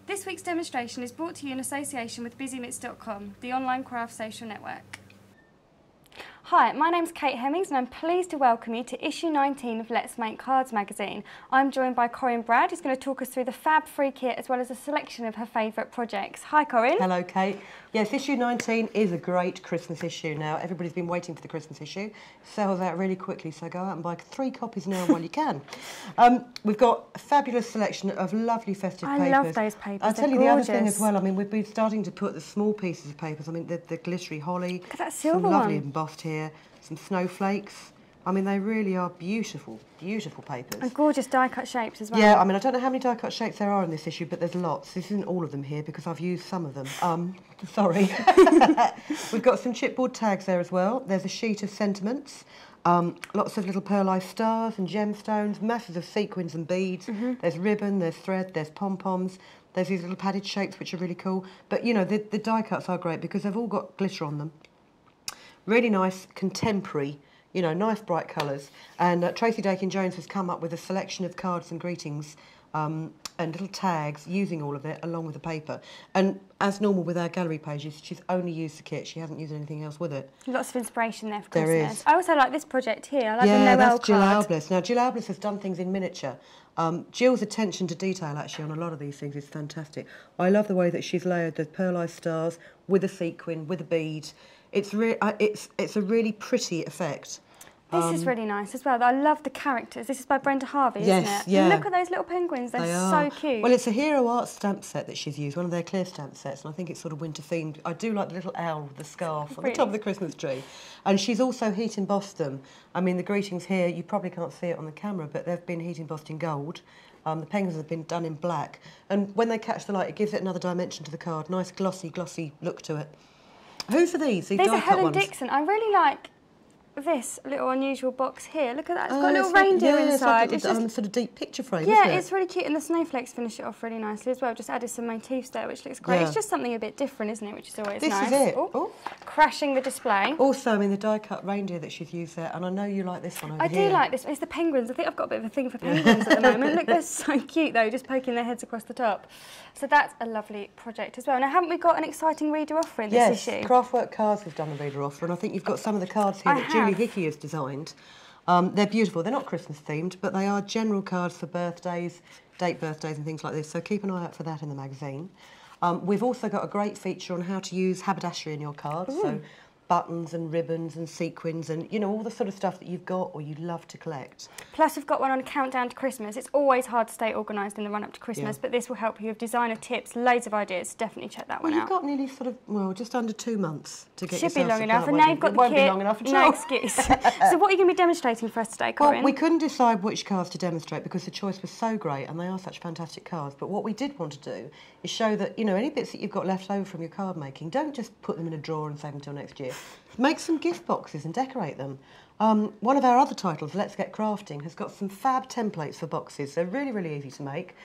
This week's demonstration is brought to you in association with busymits.com, the online craft social network. Hi, my name's Kate Hemmings and I'm pleased to welcome you to issue 19 of Let's Make Cards magazine. I'm joined by Corinne Bradd, who's going to talk us through the fab free kit as well as a selection of her favourite projects. Hi Corinne. Hello Kate. Yes, issue 19 is a great Christmas issue now. Everybody's been waiting for the Christmas issue. It sells out really quickly, so go out and buy 3 copies now while you can. We've got a fabulous selection of lovely festive papers. I love those papers. I'll tell you gorgeous. the other thing as well. I mean, we've been starting to put the small pieces of papers. I mean, the glittery holly. Look at that silver some lovely one. embossed here. Some snowflakes. I mean, they really are beautiful, beautiful papers. And gorgeous die-cut shapes as well. Yeah, I mean, I don't know how many die-cut shapes there are in this issue, but there's lots. This isn't all of them here because I've used some of them. Sorry. We've got some chipboard tags there as well. There's a sheet of sentiments, lots of little pearlized stars and gemstones, masses of sequins and beads. There's ribbon, there's thread, there's pom-poms. There's these little padded shapes which are really cool. But, you know, the die-cuts are great because they've all got glitter on them. Really nice, contemporary, you know, nice bright colours. And Tracy Dakin-Jones has come up with a selection of cards and greetings and little tags using all of it along with the paper. And as normal with our gallery pages, she's only used the kit. She hasn't used anything else with it. Lots of inspiration there for Christmas. There is. I also like this project here. I like yeah, the Noel that's Jill card. Alblis. Now, Jill Alblis has done things in miniature. Jill's attention to detail, actually, on a lot of these things is fantastic. I love the way that she's layered the pearlized stars with a sequin, with a bead. It's a really pretty effect. This is really nice as well. I love the characters. This is by Brenda Harvey, yes, isn't it? Yeah. Look at those little penguins. They're so cute. Well, it's a Hero Art stamp set that she's used, one of their clear stamp sets, and I think it's sort of winter themed. I do like the little owl with the scarf on the top of the Christmas tree. And she's also heat embossed them. I mean, the greetings here, you probably can't see it on the camera, but they've been heat embossed in gold. The penguins have been done in black. And when they catch the light, it gives it another dimension to the card. Nice glossy, glossy look to it. Who's are these? These are Helen ones? Dixon. I really like this little unusual box here. Look at that. It's got a little reindeer inside. It's like a sort of deep picture frame, yeah, isn't it? It's really cute. And the snowflakes finish it off really nicely as well. Just added some motifs there, which looks great. Yeah. It's just something a bit different, isn't it? Which is always this nice. This is it. Oh. Crashing the display. Also, I mean, the die-cut reindeer that she's used there, and I know you like this one over here. I do like this one. It's the penguins. I think I've got a bit of a thing for penguins at the moment. Look, they're so cute, though, just poking their heads across the top. So that's a lovely project as well. Now, haven't we got an exciting reader offer in this issue? Yes, Craftwork Cards have done a reader offer, and I think you've got some of the cards here that Julie Hickey has designed. They're beautiful. They're not Christmas themed, but they are general cards for birthdays, date birthdays and things like this, so keep an eye out for that in the magazine. We've also got a great feature on how to use haberdashery in your cards, so buttons and ribbons and sequins and, you know, all the sort of stuff that you've got or you'd love to collect. Plus, we've got one on a countdown to Christmas. It's always hard to stay organised in the run-up to Christmas, but this will help you with designer tips, loads of ideas. Definitely check that one out. You've got nearly sort of, well, just under 2 months to get Should be yourself long enough, supplied. and now you've got the kit. It won't be long enough at all. No excuse. So what are you going to be demonstrating for us today, Corinne? Well, we couldn't decide which cards to demonstrate because the choice was so great and they are such fantastic cards. But what we did want to do is show that, you know, any bits that you've got left over from your card making, don't just put them in a drawer and save them until next year. Make some gift boxes and decorate them. One of our other titles, Let's Get Crafting, has got some fab templates for boxes. They're really, really easy to make.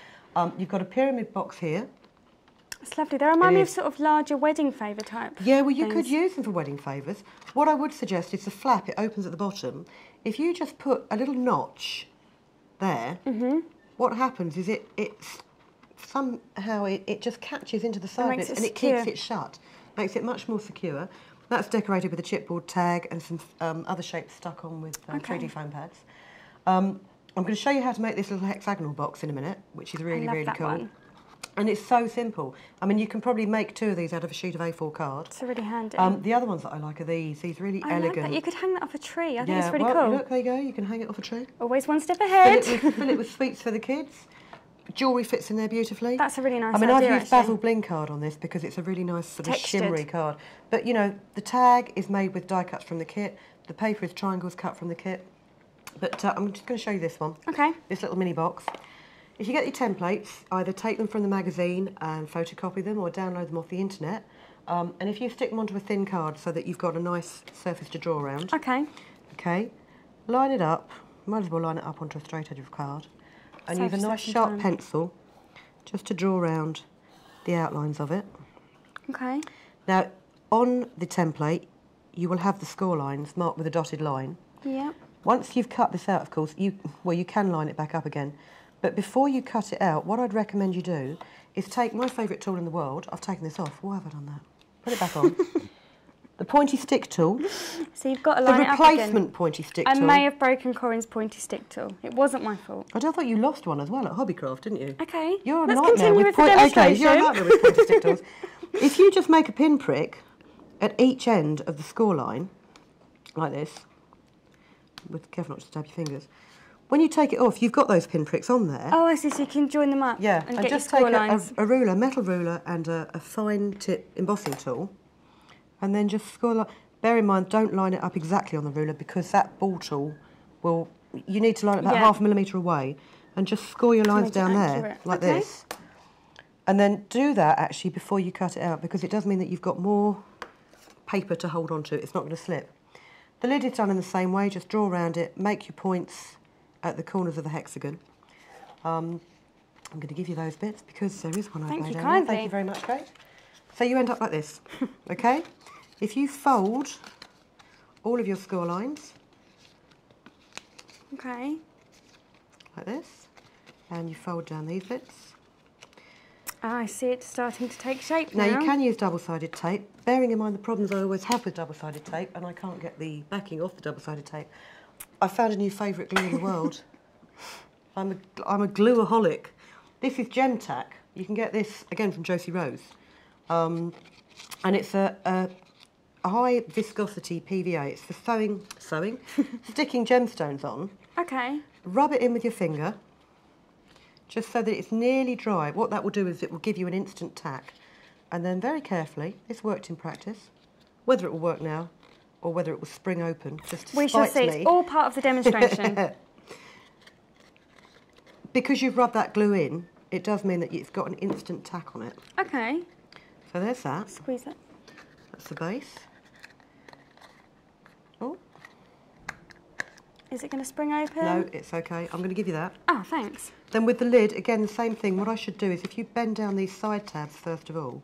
You've got a pyramid box here. It's lovely. They remind me of sort of larger wedding favour type. Yeah, well, you could use them for wedding favours. What I would suggest is the flap, it opens at the bottom. If you just put a little notch there, what happens is it somehow just catches into the side bit and it keeps it shut. Makes it much more secure. That's decorated with a chipboard tag and some other shapes stuck on with 3D foam pads. I'm going to show you how to make this little hexagonal box in a minute, which is really, really cool. One. And it's so simple. I mean, you can probably make 2 of these out of a sheet of A4 card. It's really handy. The other ones that I like are these really elegant. Like that. You could hang that off a tree. I think it's really cool. Look, there you go. You can hang it off a tree. Always one step ahead. Fill it with sweets for the kids. Jewellery fits in there beautifully. That's a really nice idea. I mean, I've used Basil Bling card on this because it's a really nice sort of shimmery card. But, you know, the tag is made with die cuts from the kit. The paper is triangles cut from the kit. But I'm just going to show you this one. Okay. This little mini box. If you get your templates, either take them from the magazine and photocopy them or download them off the internet. And if you stick them onto a thin card so that you've got a nice surface to draw around. Okay. Okay. Line it up. Might as well line it up onto a straight edge of card. And use a nice sharp pencil just to draw around the outlines of it. Okay. Now, on the template, you will have the score lines marked with a dotted line. Yeah. Once you've cut this out, of course, you can line it back up again. But before you cut it out, what I'd recommend you do is take my favourite tool in the world. I've taken this off. Why have I done that? Put it back on. The pointy stick tool. So you've got to line it up again. The replacement pointy stick tool. I may have broken Corinne's pointy stick tool. It wasn't my fault. I thought you lost one as well at Hobbycraft, didn't you? Okay. You're a Let's nightmare continue with with the demonstration. Okay, you're a nightmare with pointy stick tools. If you just make a pinprick at each end of the score line, like this, with careful not to stab your fingers. When you take it off, you've got those pinpricks on there. Oh, I see. So you can join them up. Yeah, and and get just your take score lines. a ruler, metal ruler, and a fine tip embossing tool, and then just score line. Bear in mind, don't line it up exactly on the ruler because that ball tool will. You need to line it about ½ millimetre away, and just score your lines down there like this. And then do that actually before you cut it out because it does mean that you've got more paper to hold on to. It's not going to slip. The lid is done in the same way. Just draw around it, make your points at the corners of the hexagon. I'm going to give you those bits because there is one I've made down there. Thank you very much, Kate. So you end up like this, okay? If you fold all of your score lines, okay, like this, and you fold down these bits. Ah, I see it starting to take shape now. Now you can use double-sided tape, bearing in mind the problems I always have with double-sided tape, and I can't get the backing off the double-sided tape. I found a new favourite glue in the world. I'm a glueaholic. This is Gem Tack. You can get this again from Josie Rose, and it's a high viscosity PVA. It's for sewing, sticking gemstones on. Okay. Rub it in with your finger, just so that it's nearly dry. What that will do is it will give you an instant tack, and then very carefully. This worked in practice. Whether it will work now, or whether it will spring open, just to we shall see. It's all part of the demonstration. Because you've rubbed that glue in, it does mean that it's got an instant tack on it. Okay. So there's that. Squeeze it. That's the base. Oh. Is it going to spring open? No, it's okay. I'm going to give you that. Oh, thanks. Then with the lid, again, the same thing. What I should do is if you bend down these side tabs first of all,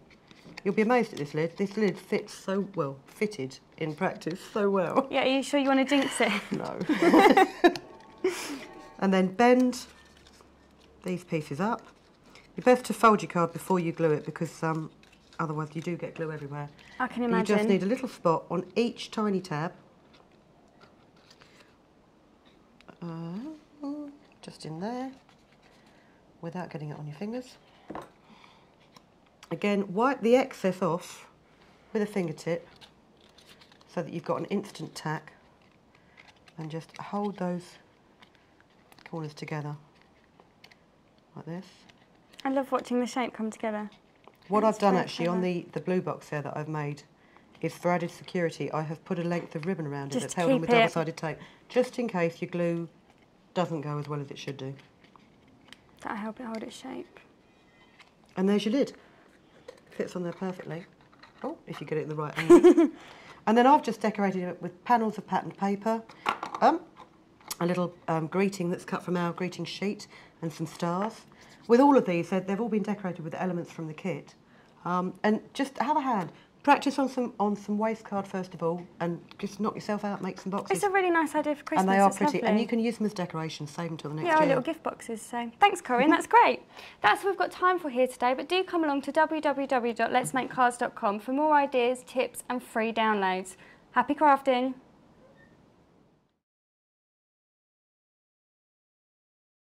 you'll be amazed at this lid. This lid fits so well, fitted in practice so well. Yeah, are you sure you want to jinx it? No. And then bend these pieces up. You're best to fold your card before you glue it because otherwise you do get glue everywhere. I can imagine. You just need a little spot on each tiny tab. Just in there, without getting it on your fingers. Again, wipe the excess off with a fingertip so that you've got an instant tack, and just hold those corners together like this. I love watching the shape come together. What I've done actually on the blue box there that I've made is for added security, I have put a length of ribbon around it that's held on with double-sided tape, just in case your glue doesn't go as well as it should do. That'll help it hold its shape. And there's your lid. Fits on there perfectly. Oh, if you get it in the right angle. And then I've just decorated it with panels of patterned paper, a little greeting that's cut from our greeting sheet, and some stars. With all of these, they've all been decorated with elements from the kit. And just have a hand. Practice on some waste card first of all, and just knock yourself out, make some boxes. It's a really nice idea for Christmas. And they are it's pretty, lovely. and you can use them as decorations, save them till the next year. Yeah, our little gift boxes, so thanks Corinne, that's great. That's what we've got time for here today, but do come along to www.letsmakecards.com for more ideas, tips and free downloads. Happy crafting!